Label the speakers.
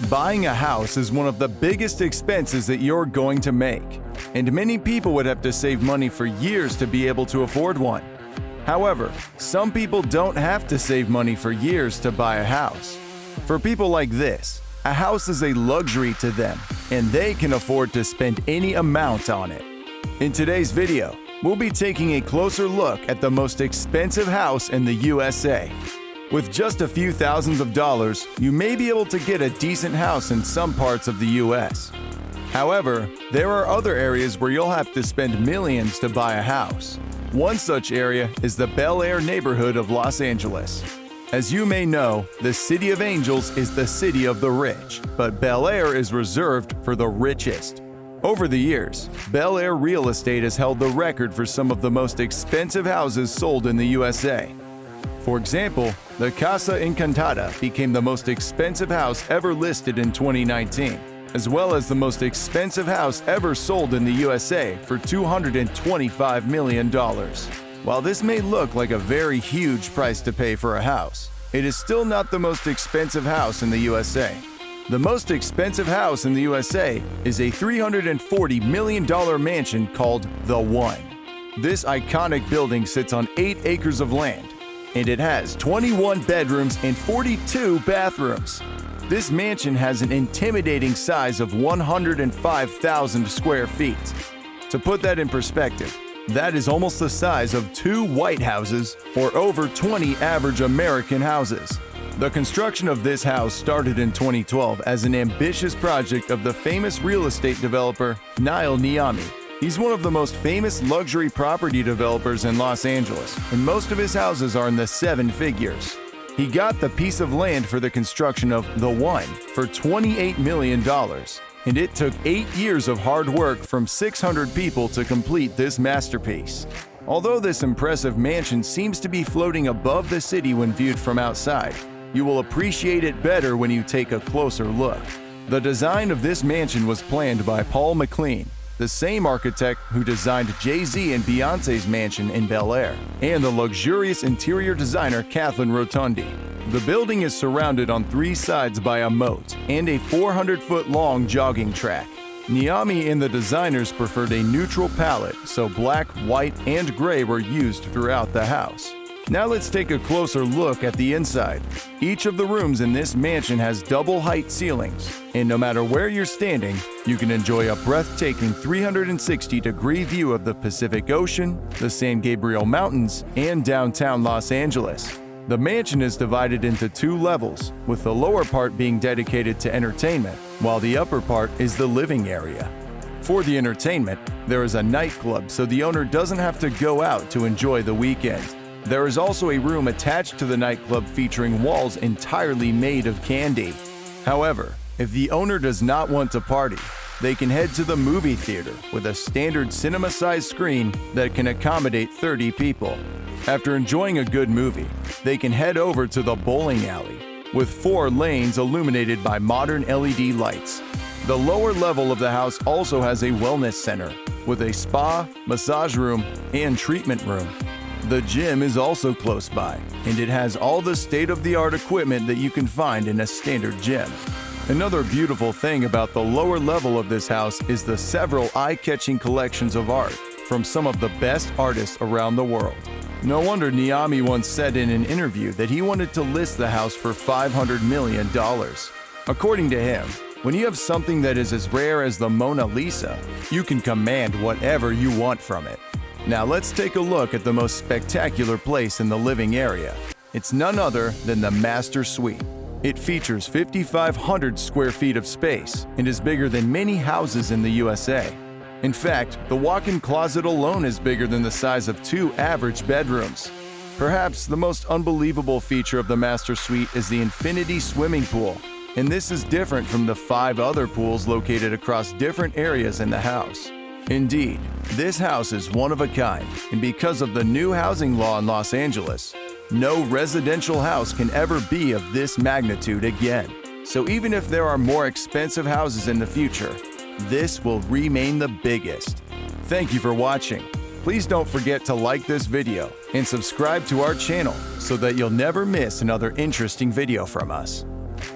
Speaker 1: Buying a house is one of the biggest expenses that you're going to make, and many people would have to save money for years to be able to afford one. However, some people don't have to save money for years to buy a house. For people like this, a house is a luxury to them, and they can afford to spend any amount on it. In today's video, we'll be taking a closer look at the most expensive house in the USA. With just a few thousands of dollars, you may be able to get a decent house in some parts of the US. However, there are other areas where you'll have to spend millions to buy a house. One such area is the Bel Air neighborhood of Los Angeles. As you may know, the City of Angels is the city of the rich, but Bel Air is reserved for the richest. Over the years, Bel Air real estate has held the record for some of the most expensive houses sold in the USA. For example, the Casa Encantada became the most expensive house ever listed in 2019, as well as the most expensive house ever sold in the USA for $225 million. While this may look like a very huge price to pay for a house, it is still not the most expensive house in the USA. The most expensive house in the USA is a $340 million mansion called The One. This iconic building sits on 8 acres of land, and it has 21 bedrooms and 42 bathrooms. This mansion has an intimidating size of 105,000 square feet. To put that in perspective, that is almost the size of 2 White Houses or over 20 average American houses. The construction of this house started in 2012 as an ambitious project of the famous real estate developer Niall Niami. He's one of the most famous luxury property developers in Los Angeles, and most of his houses are in the 7 figures. He got the piece of land for the construction of The One for $28 million, and it took 8 years of hard work from 600 people to complete this masterpiece. Although this impressive mansion seems to be floating above the city when viewed from outside, you will appreciate it better when you take a closer look. The design of this mansion was planned by Paul McLean, the same architect who designed Jay-Z and Beyoncé's mansion in Bel Air, and the luxurious interior designer Kathleen Rotondi. The building is surrounded on 3 sides by a moat and a 400-foot-long jogging track. Niami and the designers preferred a neutral palette, so black, white, and gray were used throughout the house. Now let's take a closer look at the inside. Each of the rooms in this mansion has double-height ceilings, and no matter where you're standing, you can enjoy a breathtaking 360-degree view of the Pacific Ocean, the San Gabriel Mountains, and downtown Los Angeles. The mansion is divided into 2 levels, with the lower part being dedicated to entertainment, while the upper part is the living area. For the entertainment, there is a nightclub so the owner doesn't have to go out to enjoy the weekend. There is also a room attached to the nightclub featuring walls entirely made of candy. However, if the owner does not want to party, they can head to the movie theater with a standard cinema-sized screen that can accommodate 30 people. After enjoying a good movie, they can head over to the bowling alley, with 4 lanes illuminated by modern LED lights. The lower level of the house also has a wellness center, with a spa, massage room, and treatment room. The gym is also close by, and it has all the state-of-the-art equipment that you can find in a standard gym. Another beautiful thing about the lower level of this house is the several eye-catching collections of art from some of the best artists around the world. No wonder Niami once said in an interview that he wanted to list the house for $500 million. According to him, when you have something that is as rare as the Mona Lisa, you can command whatever you want from it. Now let's take a look at the most spectacular place in the living area. It's none other than the Master Suite. It features 5,500 square feet of space and is bigger than many houses in the USA. In fact, the walk-in closet alone is bigger than the size of 2 average bedrooms. Perhaps the most unbelievable feature of the Master Suite is the infinity swimming pool, and this is different from the 5 other pools located across different areas in the house. Indeed, this house is one of a kind, and because of the new housing law in Los Angeles, no residential house can ever be of this magnitude again. So even if there are more expensive houses in the future, this will remain the biggest. Thank you for watching. Please don't forget to like this video and subscribe to our channel so that you'll never miss another interesting video from us.